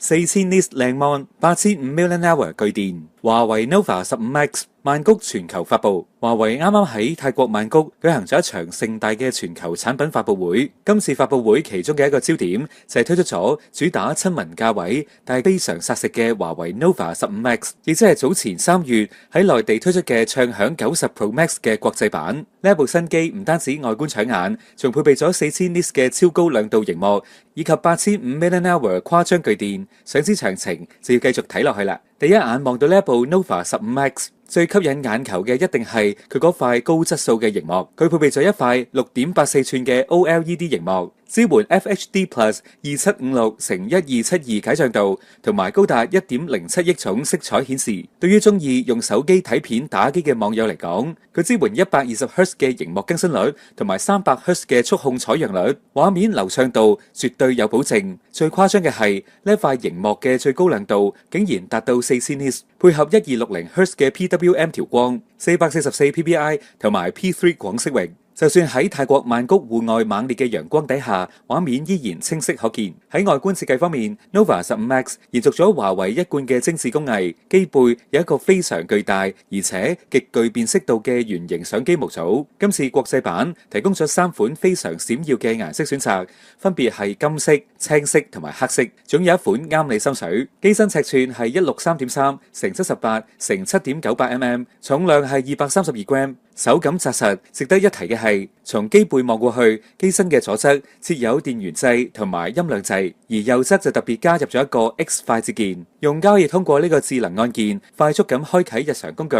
4000nits 靚 mon、8500mAh 巨電。華為 Nova 15 Max 曼谷全球發布。華為啱啱喺泰國曼谷舉行咗一場盛大嘅全球產品發布會。今次發布會其中嘅一個焦點就係推出咗主打親民價位但係非常殺食嘅華為 Nova 15 Max， 亦即係早前3月喺內地推出嘅暢享90 Pro Max 嘅國際版。呢一部新機唔單止外觀搶眼，仲配備咗4000nits嘅超高亮度熒幕，以及8500mAh誇張巨電。想知詳情就要繼續睇落去啦。第一眼望到呢一部 Nova 15 Max， 最吸引眼球嘅一定係佢嗰塊高質素嘅熒幕。佢配備咗一塊6.84寸嘅 OLED 熒幕，支援 FHD Plus 2756×1272解像度，同埋高達1.07億種色彩顯示。對於中意用手機睇片打機嘅網友嚟講，佢支援120Hz 嘅熒幕更新率，同埋300Hz 嘅觸控採樣率，畫面流暢度絕對有保證。最誇張嘅係呢塊熒幕嘅最高亮度竟然達到4000nits，配合1260Hz 嘅 PWM 調光、444 ppi 同埋 P3 廣色域。就算喺泰國曼谷戶外猛烈嘅陽光底下，畫面依然清晰可見。喺外觀設計方面 ，Nova 15 Max 延續咗華為一貫嘅精緻工藝，機背有一個非常巨大而且極具辨識度嘅圓形相機模組。今次國際版提供咗3款非常閃耀嘅顏色選擇，分別係金色、青色同埋黑色，總有一款啱你心水。機身尺寸係163.3乘78乘7.98mm， 重量係232 gram。手感紮實，值得一提嘅係，從機背望過去，機身嘅左側設有電源掣同埋音量掣，而右側就特別加入咗一個 X 快捷鍵，用家可以通過呢個智能按鍵快速咁開啟日常工具，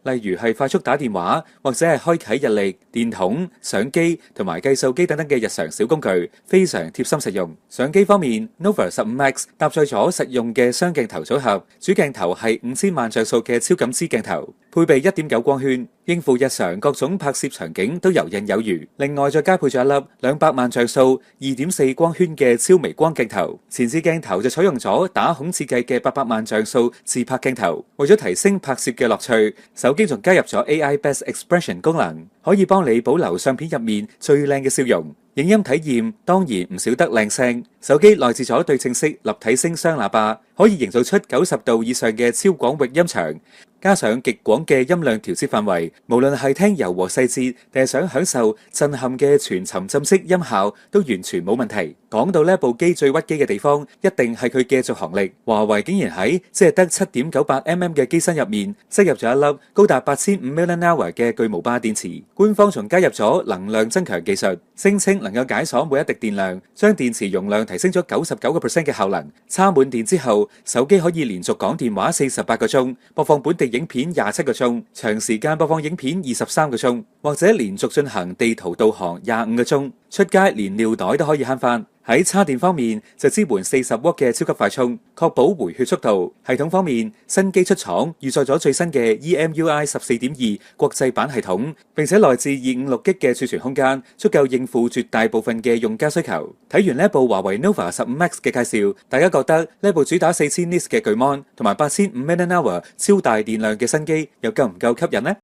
例如係快速打電話或者係開啟日曆、電筒、相機同埋計數機等等嘅日常小工具，非常貼心實用。相機方面 ，Nova 15 Max 搭載咗實用嘅雙鏡頭組合，主鏡頭係5000萬像素嘅超感知鏡頭，配備 1.9 光圈。應付日常各種拍攝場景都游刃有餘，另外再加配咗一粒200萬像素、2.4光圈嘅超微光鏡頭。前置鏡頭就採用咗打孔設計嘅800萬像素自拍鏡頭。為咗提升拍攝嘅樂趣，手機仲加入咗 AI Best Expression 功能，可以幫你保留相片入面最靚嘅笑容。影音體驗當然唔少得靚聲，手機內置咗對稱式立體聲雙喇叭，可以營造出90度以上嘅超廣域音場，加上極廣嘅音量調節範圍，無論係聽柔和細節，定係想享受震撼嘅全沉浸式音效，都完全冇問題。講到呢部機最屈機嘅地方，一定係佢嘅續航力。華為竟然喺只係得 7.98mm 嘅機身入面，塞入咗一粒高達8500mAh嘅巨無霸電池。官方仲加入咗能量增強技術，聲稱能夠解鎖每一滴電量，將電池容量提升咗99% 嘅效能。插滿電之後，手機可以連續講電話48個鐘，播放本地影片27個鐘，長時間播放影片23個鐘，或者連續進行地圖導航25個鐘，出街連尿袋都可以慳返。喺插電方面就支援40W嘅超級快充，確保回血速度。系統方面，新機出廠預載咗最新嘅 EMUI 14.2國際版系統，並且內置256GB嘅儲存空間，足夠應付絕大部分嘅用家需求。睇完呢一部華為 Nova 15 Max 嘅介紹，大家覺得呢部主打4000nits嘅巨 mon 同埋8500mAh超大電量嘅新機又夠唔夠吸引呢？